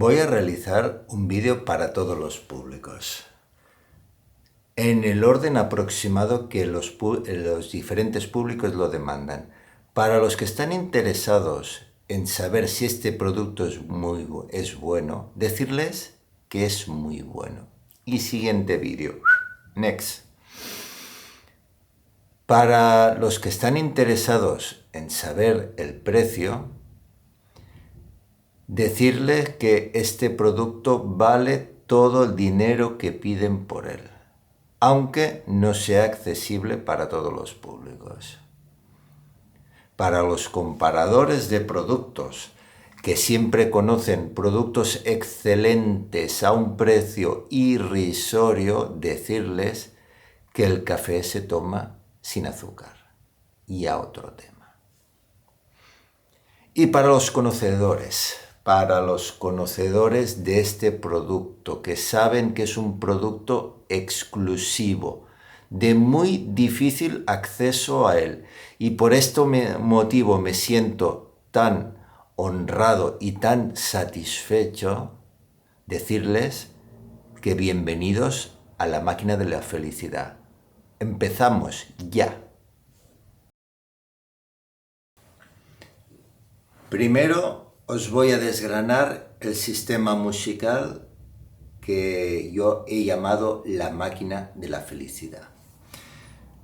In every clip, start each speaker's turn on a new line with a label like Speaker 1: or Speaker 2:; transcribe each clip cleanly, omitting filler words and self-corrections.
Speaker 1: Voy a realizar un vídeo para todos los públicos, en el orden aproximado que los diferentes públicos lo demandan. Para los que están interesados en saber si este producto es bueno, decirles que es muy bueno. Y siguiente vídeo. Next. Para los que están interesados en saber el precio, decirles que este producto vale todo el dinero que piden por él, aunque no sea accesible para todos los públicos. Para los comparadores de productos que siempre conocen productos excelentes a un precio irrisorio, decirles que el café se toma sin azúcar. Y a otro tema. Y para los conocedores de este producto, que saben que es un producto exclusivo, de muy difícil acceso a él, y por este motivo me siento tan honrado y tan satisfecho, decirles que bienvenidos a la máquina de la felicidad. Empezamos ya. Primero os voy a desgranar el sistema musical que yo he llamado la máquina de la felicidad.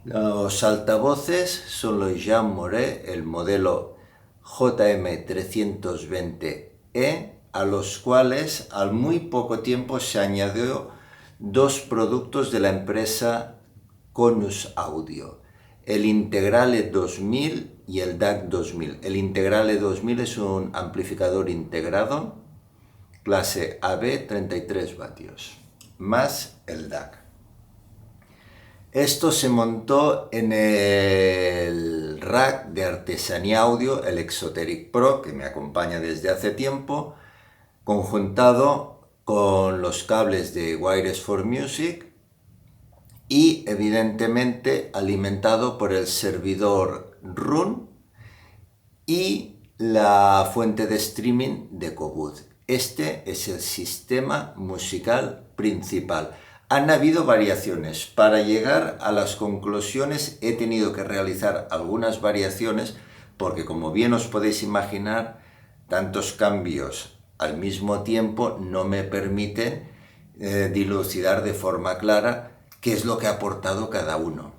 Speaker 1: Los altavoces son los Jean Moret, el modelo JM320E, a los cuales al muy poco tiempo se añadió dos productos de la empresa Conus Audio, el Integrale 2000 y el DAC 2000. El Integrale 2000 es un amplificador integrado, clase AB, 33 vatios, más el DAC. Esto se montó en el rack de Artesanía Audio, el Exoteric Pro, que me acompaña desde hace tiempo, conjuntado con los cables de Wires for Music y evidentemente alimentado por el servidor Roon y la fuente de streaming de Qobuz. Este es el sistema musical principal. Han habido variaciones. Para llegar a las conclusiones he tenido que realizar algunas variaciones porque, como bien os podéis imaginar, tantos cambios al mismo tiempo no me permiten dilucidar de forma clara qué es lo que ha aportado cada uno.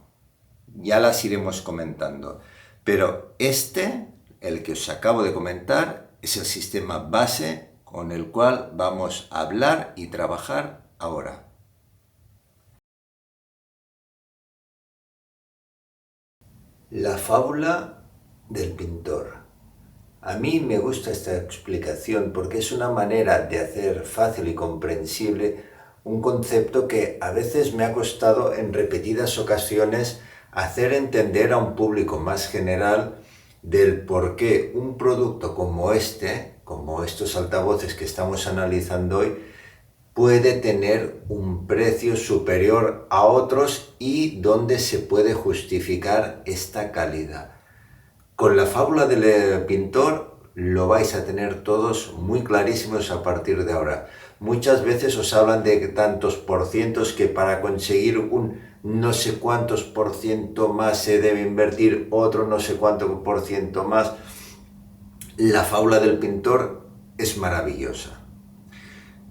Speaker 1: Ya las iremos comentando. Pero el que os acabo de comentar, es el sistema base con el cual vamos a hablar y trabajar ahora. La fábula del pintor. A mí me gusta esta explicación porque es una manera de hacer fácil y comprensible un concepto que a veces me ha costado en repetidas ocasiones hacer entender a un público más general del por qué un producto como estos altavoces que estamos analizando hoy, puede tener un precio superior a otros y dónde se puede justificar esta calidad. Con la fábula del pintor lo vais a tener todos muy clarísimos a partir de ahora. Muchas veces os hablan de tantos porcientos que para conseguir un no sé cuántos por ciento más se debe invertir otro no sé cuánto por ciento más. La fábula del pintor es maravillosa.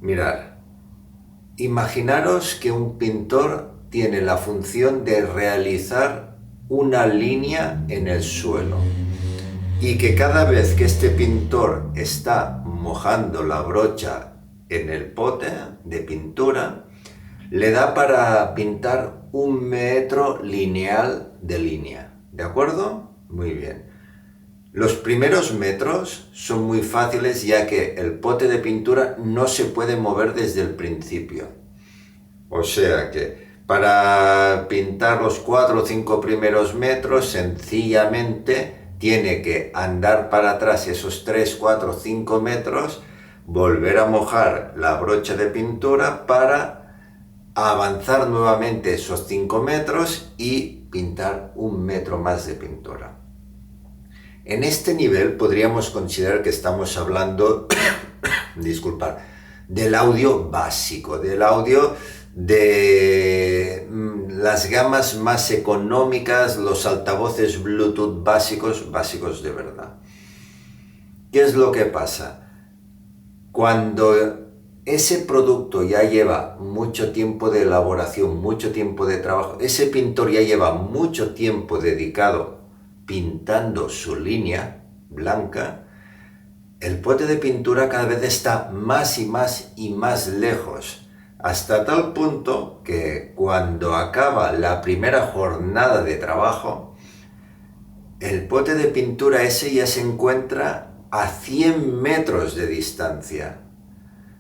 Speaker 1: Mirad. Imaginaros que un pintor tiene la función de realizar una línea en el suelo y que cada vez que este pintor está mojando la brocha en el pote de pintura, le da para pintar 1 metro lineal de línea. ¿De acuerdo? Muy bien. Los primeros metros son muy fáciles ya que el pote de pintura no se puede mover desde el principio. O sea que para pintar los 4 o 5 primeros metros sencillamente tiene que andar para atrás esos 3, 4, 5 metros, volver a mojar la brocha de pintura para avanzar nuevamente esos 5 metros y pintar 1 metro más de pintura. En este nivel podríamos considerar que estamos hablando, disculpad, del audio básico, del audio de las gamas más económicas, los altavoces Bluetooth básicos de verdad. ¿Qué es lo que pasa? Cuando ese producto ya lleva mucho tiempo de elaboración, mucho tiempo de trabajo, ese pintor ya lleva mucho tiempo dedicado pintando su línea blanca, el pote de pintura cada vez está más y más lejos, hasta tal punto que cuando acaba la primera jornada de trabajo, el pote de pintura ese ya se encuentra a 100 metros de distancia.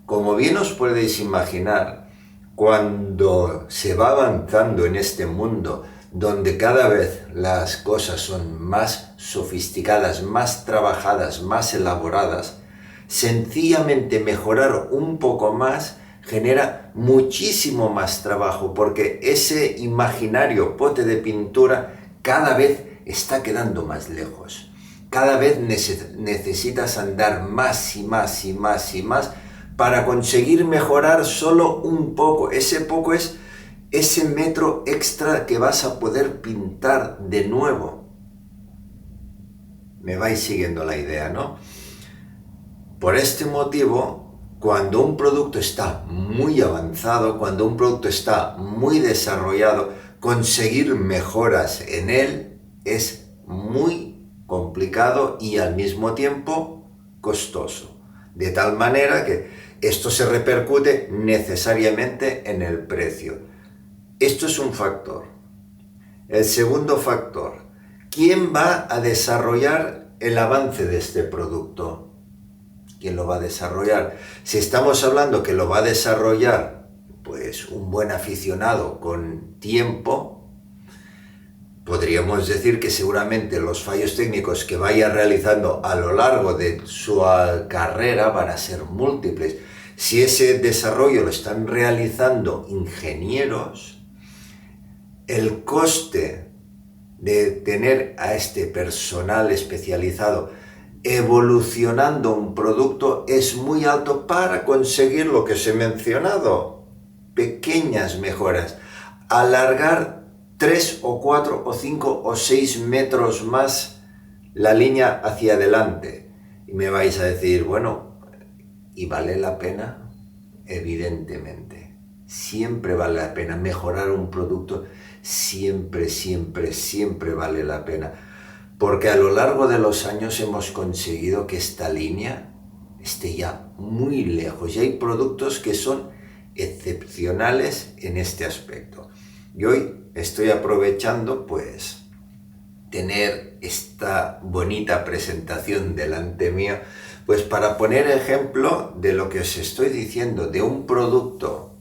Speaker 1: Como bien os podéis imaginar, cuando se va avanzando en este mundo, donde cada vez las cosas son más sofisticadas, más trabajadas, más elaboradas, sencillamente mejorar un poco más genera muchísimo más trabajo, porque ese imaginario pote de pintura cada vez está quedando más lejos. Cada vez necesitas andar más y más para conseguir mejorar solo un poco. Ese poco es ese metro extra que vas a poder pintar de nuevo. Me vais siguiendo la idea, ¿no? Por este motivo, cuando un producto está muy avanzado, cuando un producto está muy desarrollado, conseguir mejoras en él es muy complicado y al mismo tiempo costoso. De tal manera que esto se repercute necesariamente en el precio. Esto es un factor. El segundo factor, ¿quién va a desarrollar el avance de este producto? ¿Quién lo va a desarrollar? Si estamos hablando que lo va a desarrollar pues un buen aficionado con tiempo, podríamos decir que seguramente los fallos técnicos que vaya realizando a lo largo de su carrera van a ser múltiples. Si ese desarrollo lo están realizando ingenieros, el coste de tener a este personal especializado evolucionando un producto es muy alto para conseguir lo que os he mencionado, pequeñas mejoras, alargar 3 o 4 o 5 o 6 metros más la línea hacia adelante. Y me vais a decir, bueno, ¿y vale la pena? Evidentemente, siempre vale la pena mejorar un producto, siempre vale la pena, porque a lo largo de los años hemos conseguido que esta línea esté ya muy lejos y hay productos que son excepcionales en este aspecto. Y hoy estoy aprovechando pues tener esta bonita presentación delante mío pues para poner ejemplo de lo que os estoy diciendo, de un producto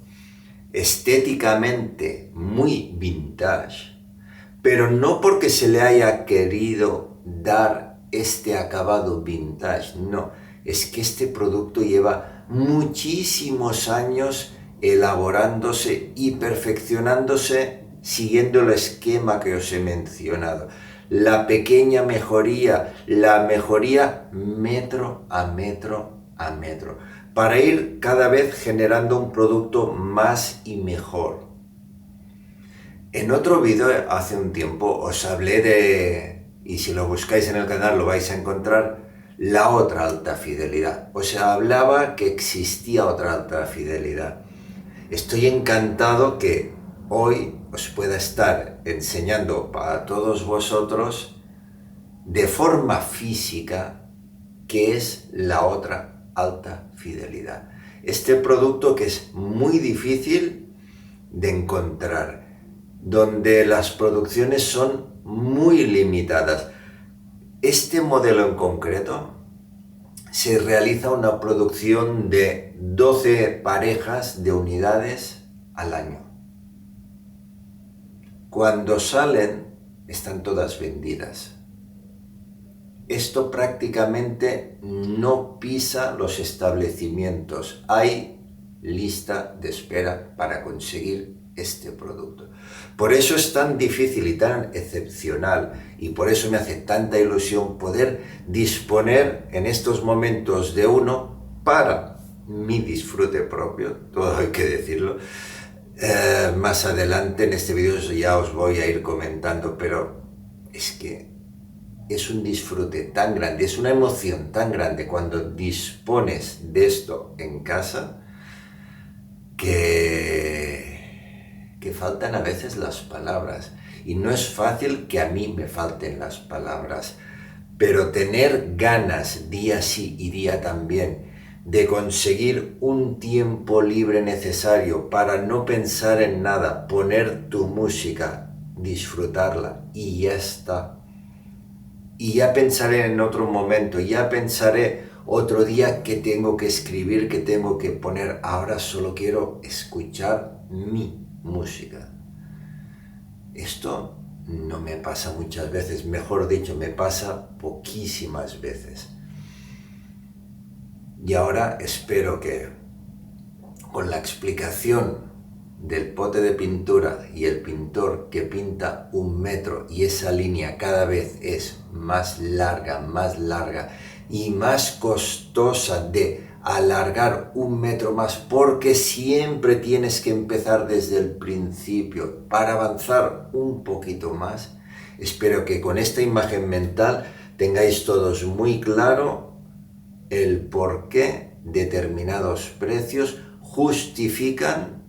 Speaker 1: estéticamente muy vintage, pero no porque se le haya querido dar este acabado vintage, no, es que este producto lleva muchísimos años elaborándose y perfeccionándose siguiendo el esquema que os he mencionado. La pequeña mejoría, la mejoría metro a metro, para ir cada vez generando un producto más y mejor. En otro vídeo hace un tiempo os hablé de, y si lo buscáis en el canal lo vais a encontrar, la otra alta fidelidad. Os hablaba que existía otra alta fidelidad. Estoy encantado que hoy os pueda estar enseñando para todos vosotros de forma física qué es la otra alta fidelidad. Este producto que es muy difícil de encontrar, donde las producciones son muy limitadas. Este modelo en concreto se realiza una producción de 12 parejas de unidades al año. Cuando salen, están todas vendidas. Esto prácticamente no pisa los establecimientos. Hay lista de espera para conseguir este producto. Por eso es tan difícil y tan excepcional, y por eso me hace tanta ilusión poder disponer en estos momentos de uno para mi disfrute propio, todo hay que decirlo. Más adelante en este vídeo ya os voy a ir comentando, pero es que es un disfrute tan grande, es una emoción tan grande cuando dispones de esto en casa que faltan a veces las palabras. Y no es fácil que a mí me falten las palabras, pero tener ganas día sí y día también de conseguir un tiempo libre necesario para no pensar en nada, poner tu música, disfrutarla y ya está. Y ya pensaré en otro momento, ya pensaré otro día que tengo que escribir, que tengo que poner. Ahora solo quiero escuchar mi música. Esto no me pasa muchas veces, mejor dicho, me pasa poquísimas veces. Y ahora espero que con la explicación del pote de pintura y el pintor que pinta 1 metro y esa línea cada vez es más larga y más costosa de alargar 1 metro más, porque siempre tienes que empezar desde el principio para avanzar un poquito más. Espero que con esta imagen mental tengáis todos muy claro el por qué determinados precios justifican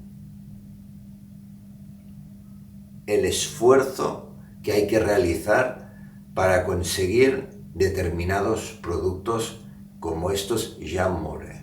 Speaker 1: el esfuerzo que hay que realizar para conseguir determinados productos como estos Jean Moore.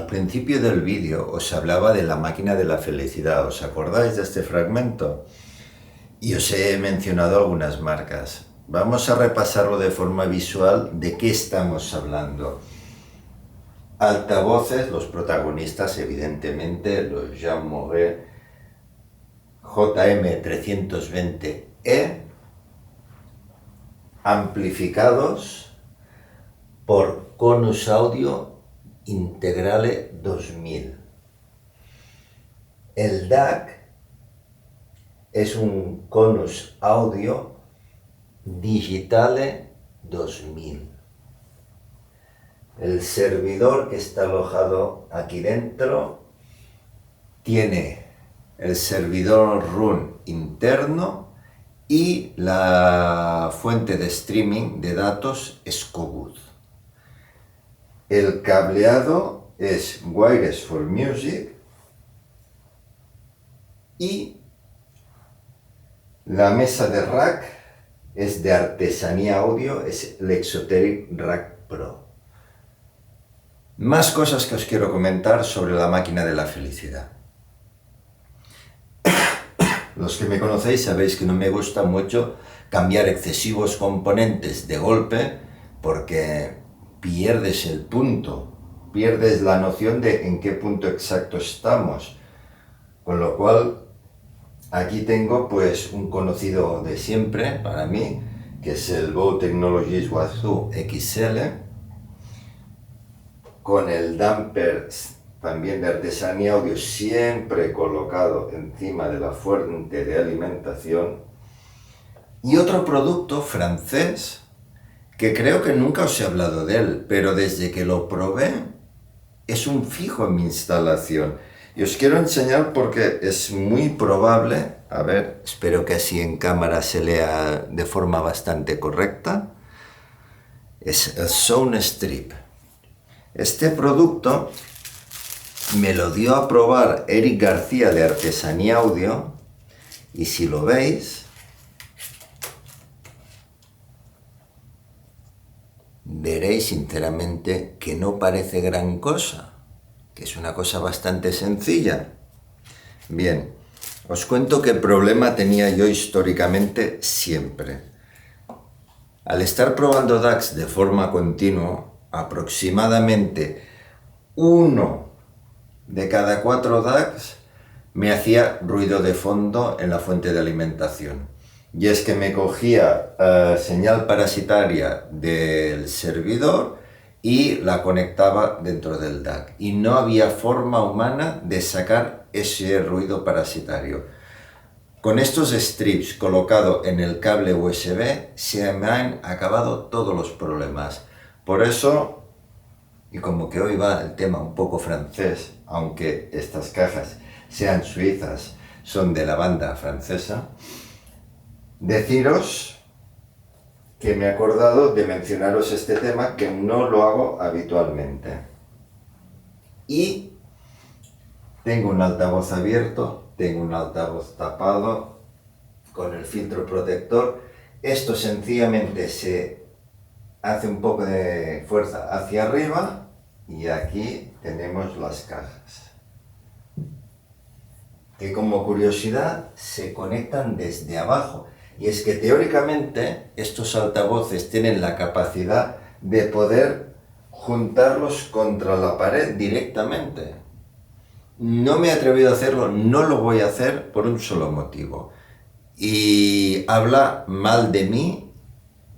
Speaker 1: principio del vídeo os hablaba de la máquina de la felicidad. ¿Os acordáis de este fragmento? Y os he mencionado algunas marcas. Vamos a repasarlo de forma visual de qué estamos hablando. Altavoces, los protagonistas evidentemente, los Jean Monnet JM320E, amplificados por Conus Audio Integrale 2000. El DAC es un Conus Audio Digitale 2000. El servidor que está alojado aquí dentro tiene el servidor RUN interno y la fuente de streaming de datos Scobud. El cableado es Wireless for Music y la mesa de rack es de Artesanía Audio, es el Exoteric Rack Pro. Más cosas que os quiero comentar sobre la máquina de la felicidad. Los que me conocéis sabéis que no me gusta mucho cambiar excesivos componentes de golpe porque pierdes el punto, pierdes la noción de en qué punto exacto estamos. Con lo cual, aquí tengo pues un conocido de siempre para mí, que es el Bow Technologies Wazoo XL, con el damper también de Artesanía Audio siempre colocado encima de la fuente de alimentación, y otro producto francés que creo que nunca os he hablado de él, pero desde que lo probé es un fijo en mi instalación y os quiero enseñar porque es muy probable, a ver, espero que así en cámara se lea de forma bastante correcta, es el Soundstrip. Este producto me lo dio a probar Eric García de Artesanía Audio y si lo veis, veréis sinceramente que no parece gran cosa, que es una cosa bastante sencilla. Bien, os cuento qué problema tenía yo históricamente siempre. Al estar probando DACs de forma continua, aproximadamente 1 de cada 4 DACs me hacía ruido de fondo en la fuente de alimentación. Y es que me cogía señal parasitaria del servidor y la conectaba dentro del DAC. Y no había forma humana de sacar ese ruido parasitario. Con estos strips colocados en el cable USB se me han acabado todos los problemas. Por eso, y como que hoy va el tema un poco francés, aunque estas cajas sean suizas, son de la banda francesa, deciros que me he acordado de mencionaros este tema que no lo hago habitualmente. Y tengo un altavoz abierto, tengo un altavoz tapado con el filtro protector. Esto sencillamente se hace un poco de fuerza hacia arriba y aquí tenemos las cajas, que como curiosidad se conectan desde abajo. Y es que teóricamente estos altavoces tienen la capacidad de poder juntarlos contra la pared directamente. No me he atrevido a hacerlo, no lo voy a hacer por un solo motivo. Y habla mal de mí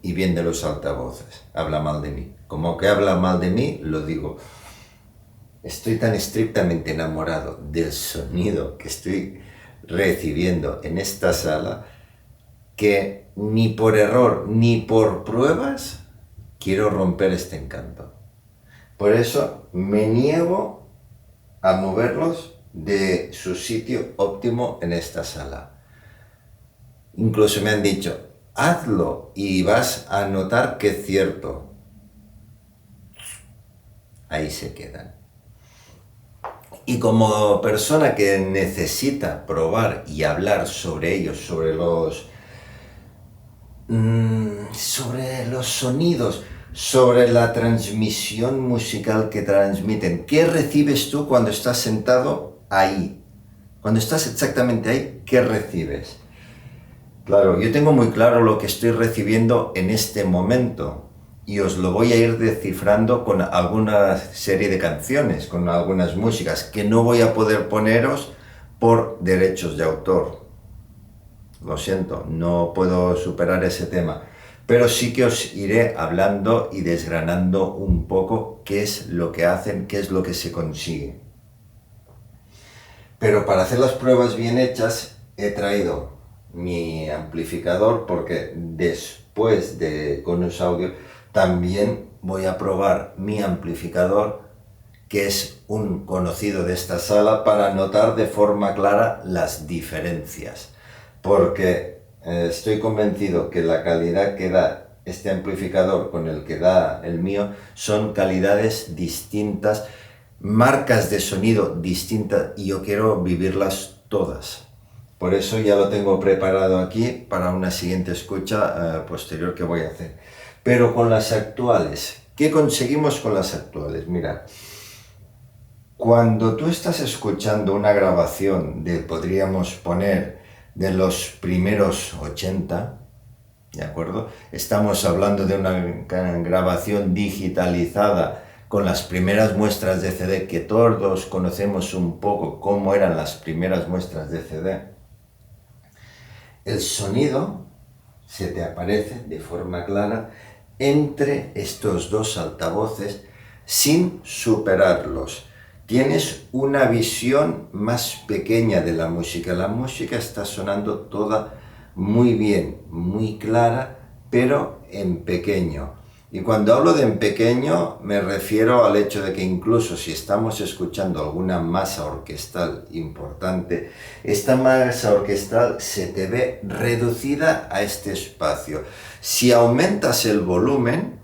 Speaker 1: y bien de los altavoces. Habla mal de mí. Como que habla mal de mí, lo digo. Estoy tan estrictamente enamorado del sonido que estoy recibiendo en esta sala que ni por error ni por pruebas quiero romper este encanto. Por eso me niego a moverlos de su sitio óptimo en esta sala. Incluso me han dicho, hazlo y vas a notar que es cierto. Ahí se quedan. Y como persona que necesita probar y hablar sobre ellos, sobre los sonidos, sobre la transmisión musical que transmiten. ¿Qué recibes tú cuando estás sentado ahí? Cuando estás exactamente ahí, ¿qué recibes? Claro, yo tengo muy claro lo que estoy recibiendo en este momento y os lo voy a ir descifrando con alguna serie de canciones, con algunas músicas que no voy a poder poneros por derechos de autor. Lo siento, no puedo superar ese tema, pero sí que os iré hablando y desgranando un poco qué es lo que hacen, qué es lo que se consigue. Pero para hacer las pruebas bien hechas he traído mi amplificador porque después de Conus Audio también voy a probar mi amplificador, que es un conocido de esta sala, para notar de forma clara las diferencias, porque estoy convencido que la calidad que da este amplificador con el que da el mío son calidades distintas, marcas de sonido distintas, y yo quiero vivirlas todas. Por eso ya lo tengo preparado aquí para una siguiente escucha posterior que voy a hacer. Pero con las actuales, ¿qué conseguimos con las actuales? Mira, cuando tú estás escuchando una grabación de, podríamos poner, de los primeros 80, ¿de acuerdo? Estamos hablando de una grabación digitalizada con las primeras muestras de CD, que todos conocemos un poco cómo eran las primeras muestras de CD. El sonido se te aparece de forma clara entre estos dos altavoces sin superarlos. Tienes una visión más pequeña de la música. La música está sonando toda muy bien, muy clara, pero en pequeño. Y cuando hablo de en pequeño me refiero al hecho de que incluso si estamos escuchando alguna masa orquestal importante, esta masa orquestal se te ve reducida a este espacio. Si aumentas el volumen,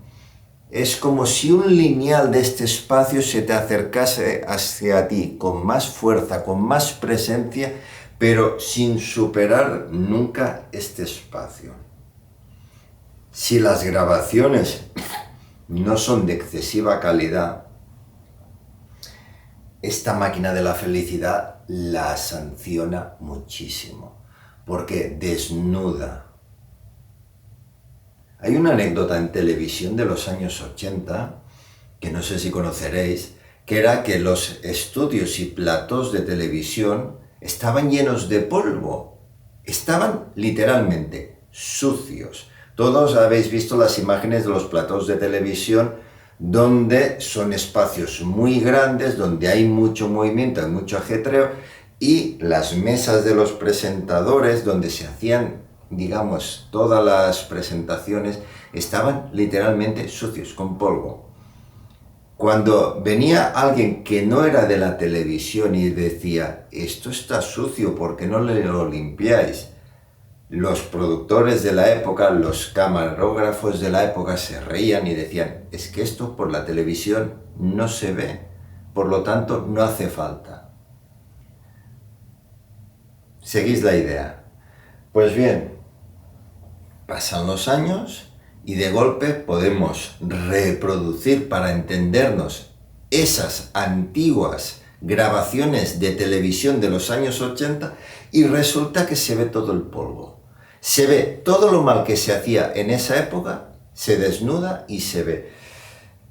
Speaker 1: es como si un lineal de este espacio se te acercase hacia ti con más fuerza, con más presencia, pero sin superar nunca este espacio. Si las grabaciones no son de excesiva calidad, esta máquina de la felicidad la sanciona muchísimo, porque desnuda. Hay una anécdota en televisión de los años 80, que no sé si conoceréis, que era que los estudios y platós de televisión estaban llenos de polvo. Estaban literalmente sucios. Todos habéis visto las imágenes de los platós de televisión donde son espacios muy grandes, donde hay mucho movimiento, hay mucho ajetreo, y las mesas de los presentadores donde se hacían, digamos, todas las presentaciones, estaban literalmente sucios, con polvo. Cuando venía alguien que no era de la televisión y decía, esto está sucio, ¿por qué no lo limpiáis? Los productores de la época, los camarógrafos de la época se reían y decían, es que esto por la televisión no se ve, por lo tanto no hace falta. ¿Seguís la idea? Pues bien, pasan los años y de golpe podemos reproducir, para entendernos, esas antiguas grabaciones de televisión de los años 80 y resulta que se ve todo el polvo. Se ve todo lo mal que se hacía en esa época, se desnuda y se ve.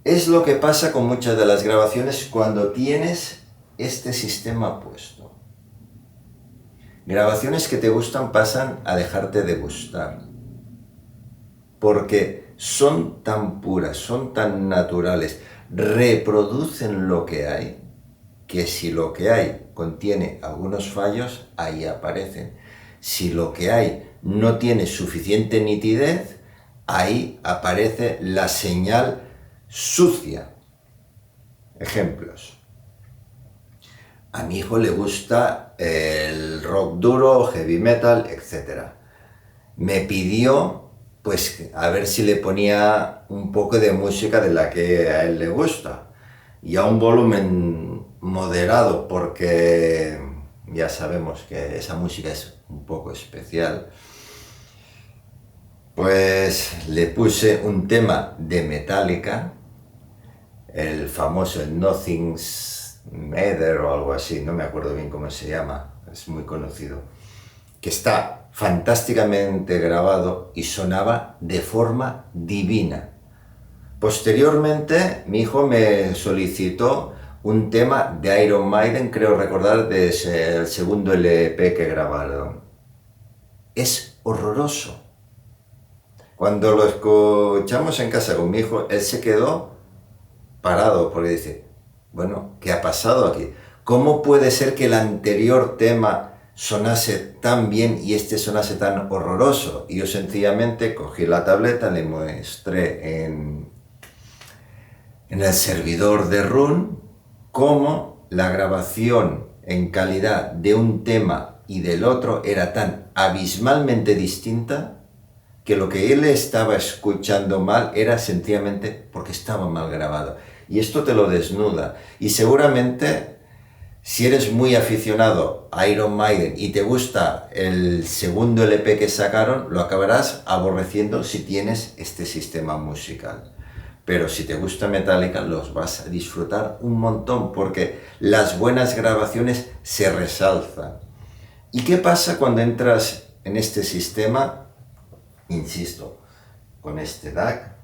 Speaker 1: Es lo que pasa con muchas de las grabaciones cuando tienes este sistema puesto. Grabaciones que te gustan pasan a dejarte de gustar, porque son tan puras, son tan naturales, reproducen lo que hay, que si lo que hay contiene algunos fallos, ahí aparecen. Si lo que hay no tiene suficiente nitidez, ahí aparece la señal sucia. Ejemplos. A mi hijo le gusta el rock duro, heavy metal, etc. Me pidió, pues, a ver si le ponía un poco de música de la que a él le gusta. Y a un volumen moderado, porque ya sabemos que esa música es un poco especial. Pues le puse un tema de Metallica, el famoso Nothing's Matter o algo así, no me acuerdo bien cómo se llama, es muy conocido, que está fantásticamente grabado y sonaba de forma divina. Posteriormente, mi hijo me solicitó un tema de Iron Maiden, creo recordar, el segundo LP que grabaron. Es horroroso. Cuando lo escuchamos en casa con mi hijo, él se quedó parado porque dice, bueno, ¿qué ha pasado aquí? ¿Cómo puede ser que el anterior tema sonase tan bien y este sonase tan horroroso? Y yo sencillamente cogí la tableta, le mostré en el servidor de Roon cómo la grabación en calidad de un tema y del otro era tan abismalmente distinta que lo que él estaba escuchando mal era sencillamente porque estaba mal grabado. Y esto te lo desnuda. Y seguramente, si eres muy aficionado a Iron Maiden y te gusta el segundo LP que sacaron, lo acabarás aborreciendo si tienes este sistema musical. Pero si te gusta Metallica, los vas a disfrutar un montón porque las buenas grabaciones se resalzan. ¿Y qué pasa cuando entras en este sistema? Insisto, con este DAC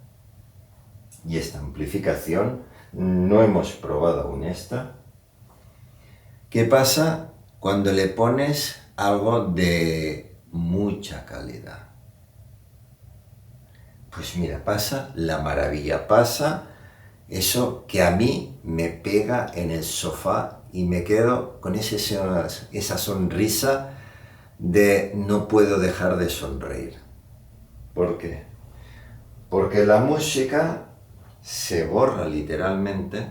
Speaker 1: y esta amplificación, no hemos probado aún esta. ¿Qué pasa cuando le pones algo de mucha calidad? Pues mira, pasa la maravilla, pasa eso que a mí me pega en el sofá y me quedo con esa sonrisa de no puedo dejar de sonreír. ¿Por qué? Porque la música se borra literalmente,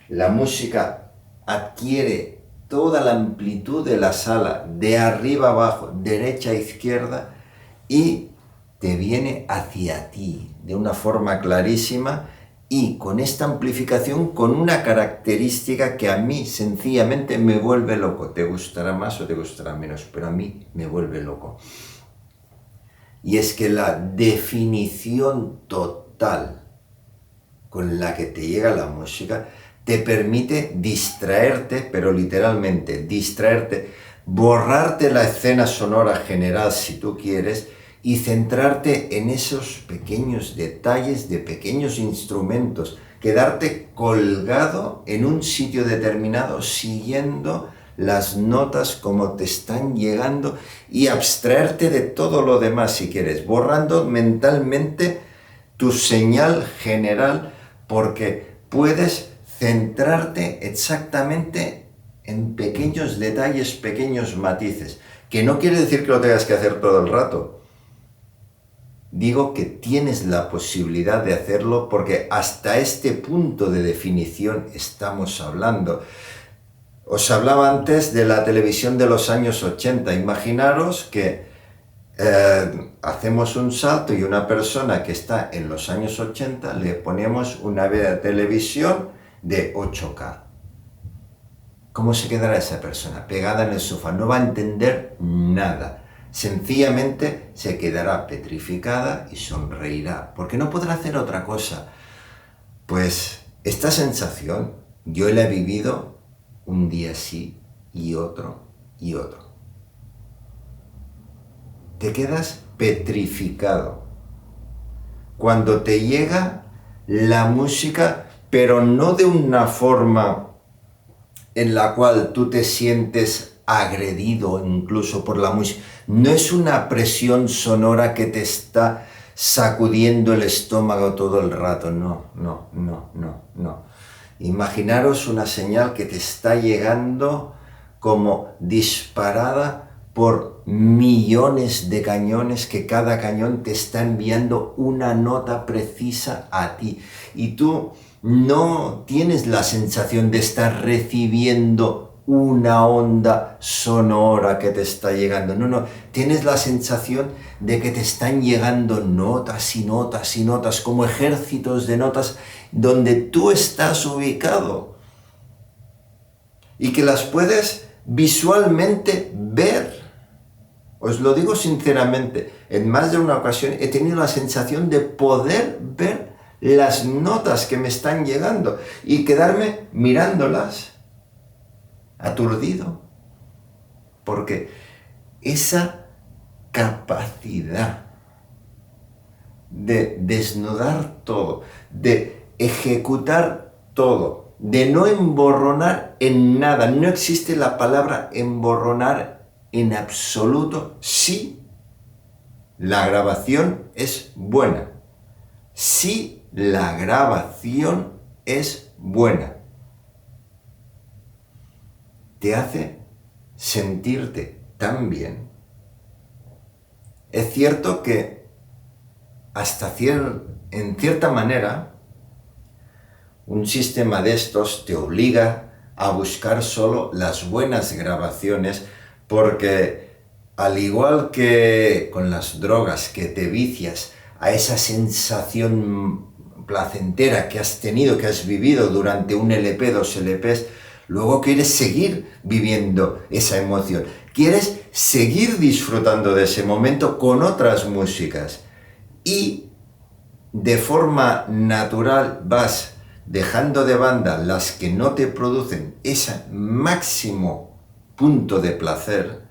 Speaker 1: la música adquiere toda la amplitud de la sala, de arriba a abajo, derecha a izquierda, y te viene hacia ti de una forma clarísima y con esta amplificación con una característica que a mí sencillamente me vuelve loco. Te gustará más o te gustará menos, pero a mí me vuelve loco. Y es que la definición total con la que te llega la música te permite distraerte, pero literalmente distraerte, borrarte la escena sonora general si tú quieres y centrarte en esos pequeños detalles de pequeños instrumentos, quedarte colgado en un sitio determinado siguiendo las notas como te están llegando y abstraerte de todo lo demás si quieres, borrando mentalmente tu señal general porque puedes centrarte exactamente en pequeños detalles, pequeños matices, que no quiere decir que lo tengas que hacer todo el rato. Digo que tienes la posibilidad de hacerlo porque hasta este punto de definición estamos hablando. Os hablaba antes de la televisión de los años 80. Imaginaros que hacemos un salto y una persona que está en los años 80 le ponemos una televisión de 8K. ¿Cómo se quedará esa persona? Pegada en el sofá, no va a entender nada. Sencillamente se quedará petrificada y sonreirá, porque no podrá hacer otra cosa. Pues esta sensación yo la he vivido un día sí y otro y otro. Te quedas petrificado cuando te llega la música, pero no de una forma en la cual tú te sientes agredido incluso por la música. No es una presión sonora que te está sacudiendo el estómago todo el rato. No. Imaginaros una señal que te está llegando como disparada por millones de cañones, que cada cañón te está enviando una nota precisa a ti. Y tú no tienes la sensación de estar recibiendo una onda sonora que te está llegando. No. Tienes la sensación de que te están llegando notas y notas y notas, como ejércitos de notas, donde tú estás ubicado. Y que las puedes visualmente ver. Os lo digo sinceramente, en más de una ocasión he tenido la sensación de poder ver las notas que me están llegando y quedarme mirándolas, aturdido, porque esa capacidad de desnudar todo, de ejecutar todo, de no emborronar en nada, no existe la palabra emborronar en absoluto, si la grabación es buena, si la grabación es buena, te hace sentirte tan bien. Es cierto que en cierta manera un sistema de estos te obliga a buscar solo las buenas grabaciones, porque al igual que con las drogas, que te vicias a esa sensación placentera que has tenido, que has vivido durante un LP, 2 LPs, luego quieres seguir viviendo esa emoción, quieres seguir disfrutando de ese momento con otras músicas, y de forma natural vas dejando de banda las que no te producen ese máximo punto de placer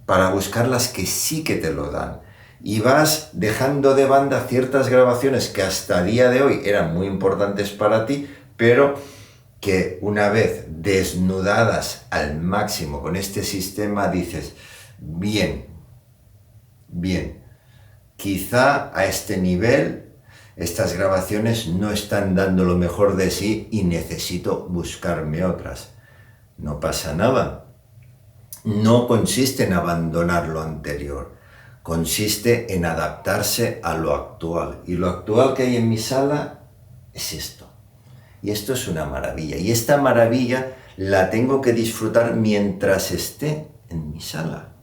Speaker 1: para buscar las que sí que te lo dan. Y vas dejando de banda ciertas grabaciones que hasta el día de hoy eran muy importantes para ti, pero que una vez desnudadas al máximo con este sistema dices, bien, quizá a este nivel estas grabaciones no están dando lo mejor de sí y necesito buscarme otras. No pasa nada. No consiste en abandonar lo anterior, consiste en adaptarse a lo actual. Y lo actual que hay en mi sala es esto. Y esto es una maravilla. Y esta maravilla la tengo que disfrutar mientras esté en mi sala.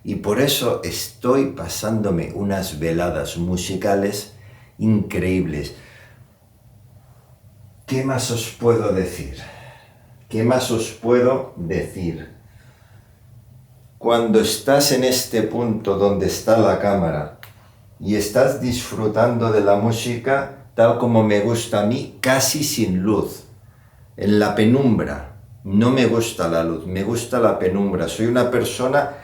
Speaker 1: Y por eso estoy pasándome unas veladas musicales increíbles. ¿Qué más os puedo decir? Cuando estás en este punto donde está la cámara y estás disfrutando de la música tal como me gusta a mí, casi sin luz, en la penumbra. No me gusta la luz, me gusta la penumbra. Soy una persona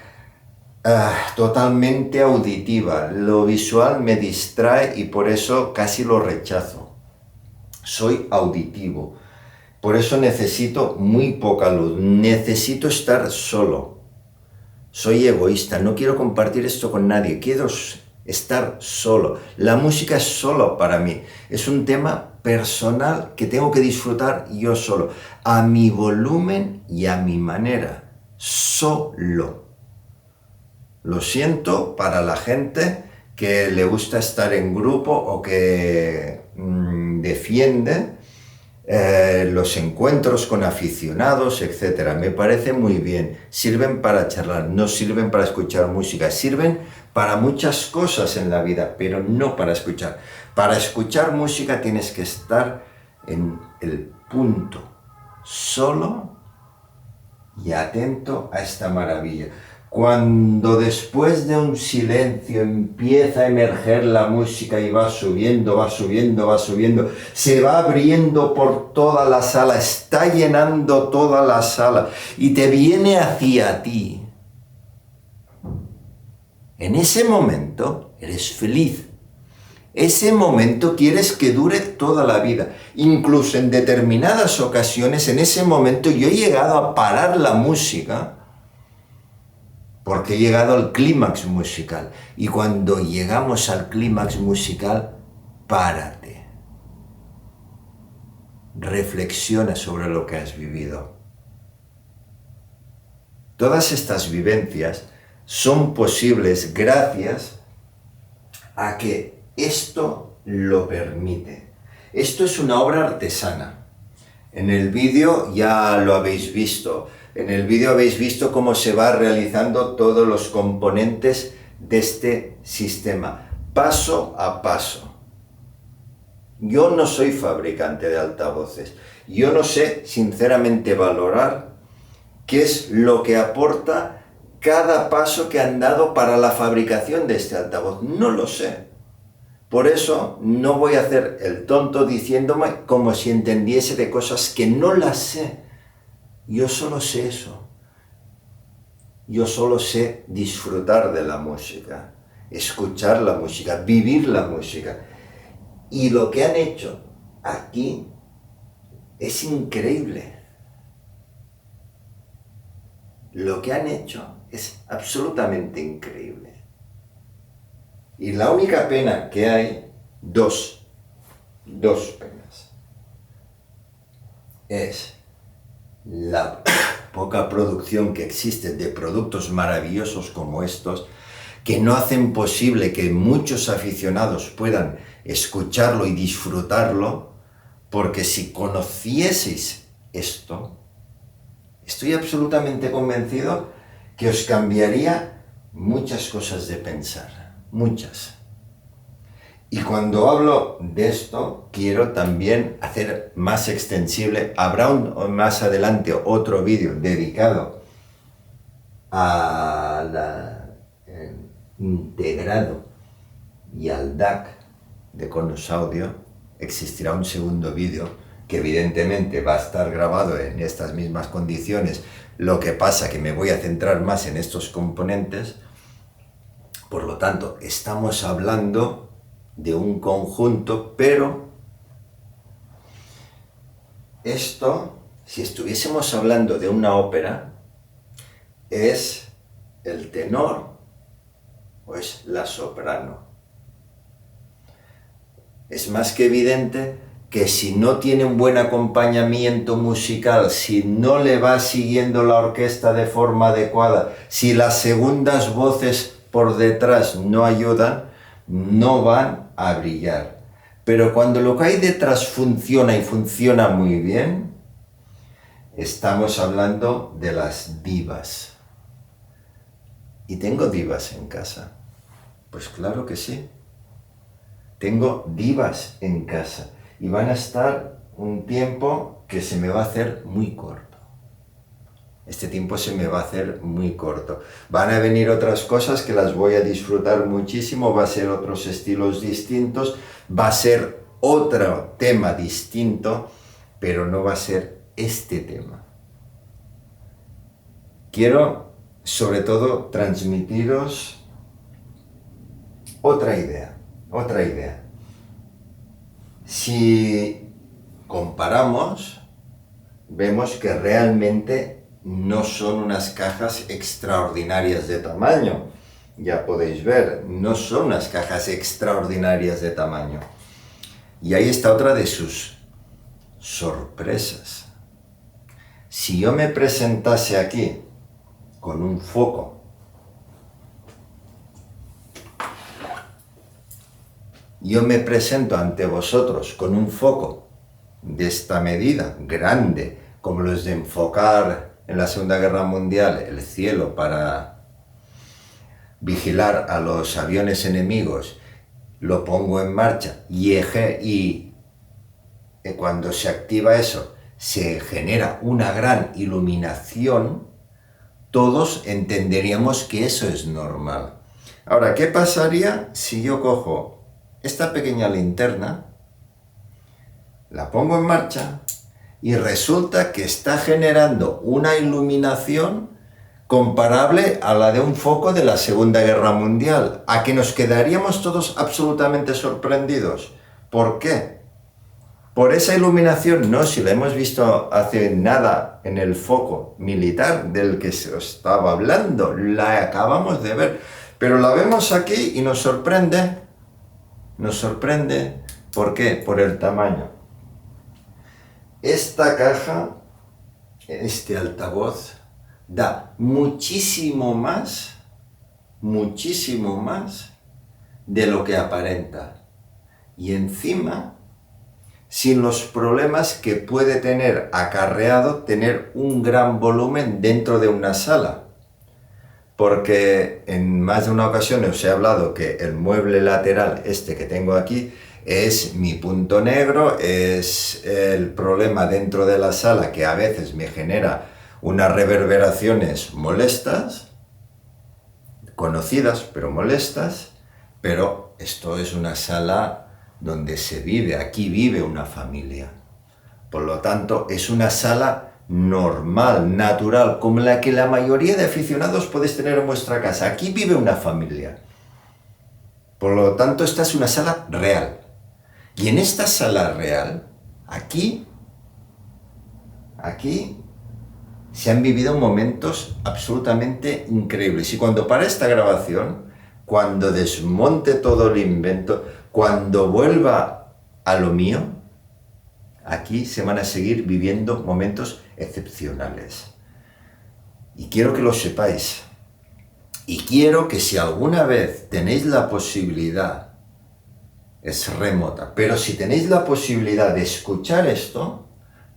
Speaker 1: totalmente auditiva. Lo visual me distrae y por eso casi lo rechazo. Soy auditivo. Por eso necesito muy poca luz. Necesito estar solo. Soy egoísta, no quiero compartir esto con nadie, quiero estar solo. La música es solo para mí, es un tema personal que tengo que disfrutar yo solo, a mi volumen y a mi manera, solo. Lo siento para la gente que le gusta estar en grupo o que defiende los encuentros con aficionados, etcétera. Me parece muy bien, sirven para charlar, no sirven para escuchar música, sirven para muchas cosas en la vida, pero no para escuchar. Para escuchar música tienes que estar en el punto, solo y atento a esta maravilla. Cuando después de un silencio empieza a emerger la música y va subiendo, se va abriendo por toda la sala, está llenando toda la sala y te viene hacia ti. En ese momento eres feliz. Ese momento quieres que dure toda la vida. Incluso en determinadas ocasiones, en ese momento yo he llegado a parar la música porque he llegado al clímax musical. Y cuando llegamos al clímax musical, párate. Reflexiona sobre lo que has vivido. Todas estas vivencias son posibles gracias a que esto lo permite. Esto es una obra artesana. En el vídeo ya lo habéis visto. En el vídeo habéis visto cómo se va realizando todos los componentes de este sistema, paso a paso. Yo no soy fabricante de altavoces. Yo no sé sinceramente valorar qué es lo que aporta cada paso que han dado para la fabricación de este altavoz. No lo sé. Por eso no voy a hacer el tonto diciéndome como si entendiese de cosas que no las sé. Yo solo sé eso. Yo solo sé disfrutar de la música, escuchar la música, vivir la música. Y lo que han hecho aquí es increíble. Lo que han hecho es absolutamente increíble. Y la única pena que hay, dos penas, es la poca producción que existe de productos maravillosos como estos, que no hacen posible que muchos aficionados puedan escucharlo y disfrutarlo, porque si conocieseis esto, estoy absolutamente convencido que os cambiaría muchas cosas de pensar. Muchas. Y cuando hablo de esto, quiero también hacer más extensible, habrá más adelante otro vídeo dedicado al integrado y al DAC de Conus Audio. Existirá un segundo vídeo que evidentemente va a estar grabado en estas mismas condiciones, lo que pasa que me voy a centrar más en estos componentes. Por lo tanto, estamos hablando de un conjunto, pero esto, si estuviésemos hablando de una ópera, es el tenor o es la soprano. Es más que evidente que si no tiene un buen acompañamiento musical, si no le va siguiendo la orquesta de forma adecuada, si las segundas voces por detrás no ayudan, no van a brillar. Pero cuando lo que hay detrás funciona y funciona muy bien, estamos hablando de las divas. ¿Y tengo divas en casa? Pues claro que sí. Tengo divas en casa y van a estar un tiempo que se me va a hacer muy corto. Este tiempo se me va a hacer muy corto. Van a venir otras cosas que las voy a disfrutar muchísimo, va a ser otros estilos distintos, va a ser otro tema distinto, pero no va a ser este tema. Quiero, sobre todo, transmitiros otra idea. Si comparamos, vemos que realmente no son unas cajas extraordinarias de tamaño. Ya podéis ver, no son unas cajas extraordinarias de tamaño. Y ahí está otra de sus sorpresas. Si yo me presentase aquí con un foco, yo me presento ante vosotros con un foco de esta medida, grande, como los de enfocar en la Segunda Guerra Mundial el cielo para vigilar a los aviones enemigos, lo pongo en marcha y cuando se activa eso se genera una gran iluminación, todos entenderíamos que eso es normal. Ahora, ¿qué pasaría si yo cojo esta pequeña linterna, la pongo en marcha y resulta que está generando una iluminación comparable a la de un foco de la Segunda Guerra Mundial? ¿A que nos quedaríamos todos absolutamente sorprendidos? ¿Por qué? Por esa iluminación, no, si la hemos visto hace nada en el foco militar del que se os estaba hablando, la acabamos de ver, pero la vemos aquí y nos sorprende. Nos sorprende, ¿por qué? Por el tamaño. Esta caja, este altavoz, da muchísimo más de lo que aparenta. Y encima, sin los problemas que puede tener acarreado tener un gran volumen dentro de una sala. Porque en más de una ocasión os he hablado que el mueble lateral, este que tengo aquí, es mi punto negro, es el problema dentro de la sala que a veces me genera unas reverberaciones molestas. conocidas pero molestas, pero esto es una sala donde se vive, aquí vive una familia. Por lo tanto, es una sala normal, natural, como la que la mayoría de aficionados podéis tener en vuestra casa. Aquí vive una familia. Por lo tanto, esta es una sala real. Y en esta sala real, aquí se han vivido momentos absolutamente increíbles. Y cuando para esta grabación, cuando desmonte todo el invento, cuando vuelva a lo mío, aquí se van a seguir viviendo momentos excepcionales. Y quiero que lo sepáis. Y quiero que si alguna vez tenéis la posibilidad, es remota, pero si tenéis la posibilidad de escuchar esto,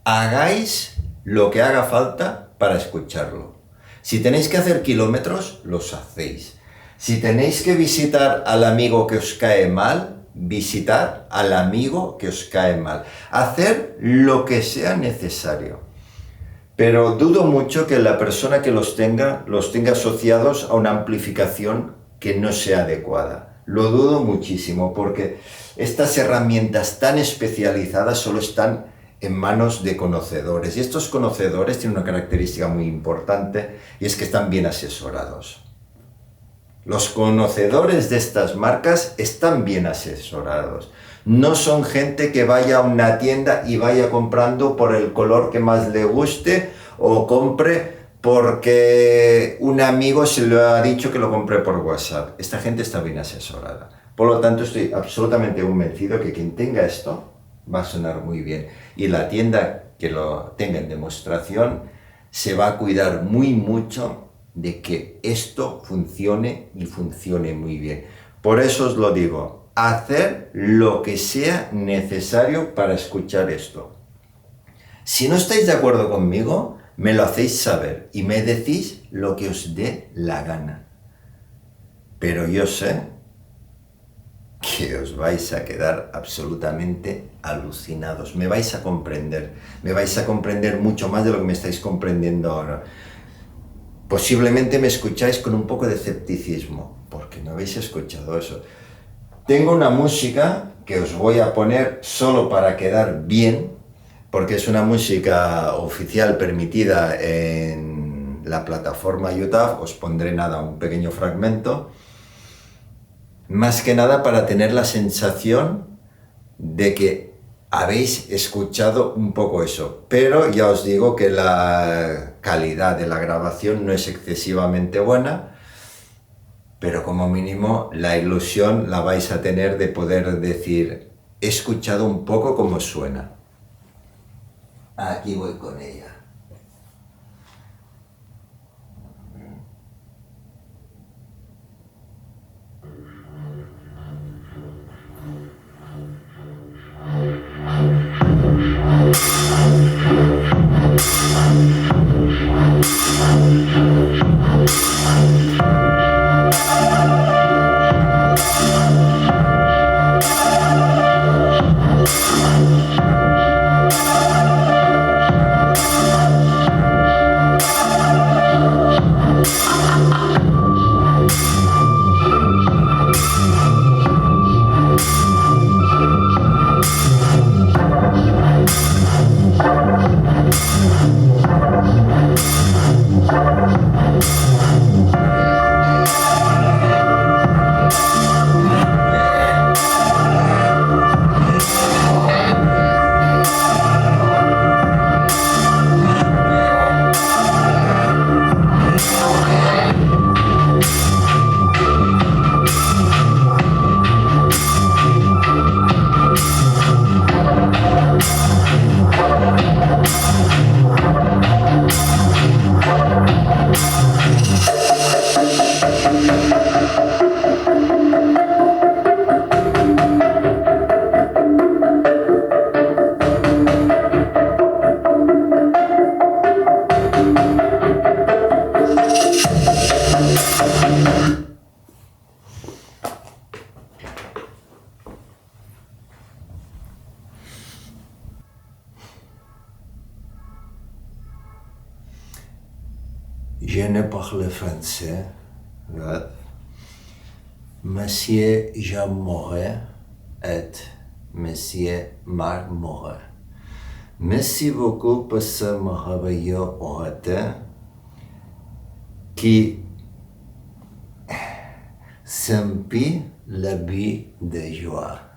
Speaker 1: hagáis lo que haga falta para escucharlo. Si tenéis que hacer kilómetros, los hacéis. Si tenéis que visitar al amigo que os cae mal, visitar al amigo que os cae mal. Hacer lo que sea necesario. Pero dudo mucho que la persona que los tenga asociados a una amplificación que no sea adecuada. Lo dudo muchísimo porque estas herramientas tan especializadas solo están en manos de conocedores. Y estos conocedores tienen una característica muy importante y es que están bien asesorados. Los conocedores de estas marcas están bien asesorados. No son gente que vaya a una tienda y vaya comprando por el color que más le guste o compre porque un amigo se le ha dicho que lo compre por WhatsApp. Esta gente está bien asesorada. Por lo tanto, estoy absolutamente convencido que quien tenga esto va a sonar muy bien. Y la tienda que lo tenga en demostración se va a cuidar muy mucho de que esto funcione y funcione muy bien. Por eso os lo digo, hacer lo que sea necesario para escuchar esto. Si no estáis de acuerdo conmigo, me lo hacéis saber y me decís lo que os dé la gana. Pero yo sé que os vais a quedar absolutamente alucinados. Me vais a comprender mucho más de lo que me estáis comprendiendo ahora. Posiblemente me escucháis con un poco de escepticismo, porque no habéis escuchado eso. Tengo una música que os voy a poner solo para quedar bien, porque es una música oficial permitida en la plataforma YouTube. Os pondré un pequeño fragmento. Más que nada para tener la sensación de que habéis escuchado un poco eso, pero ya os digo que la calidad de la grabación no es excesivamente buena, pero como mínimo la ilusión la vais a tener de poder decir, he escuchado un poco cómo suena. Aquí voy con ella. Je ne parle français, right? Monsieur Jean Moret et Monsieur Marc Moret. Merci beaucoup pour ce merveilleux orateur qui s'emplit la vie de joie.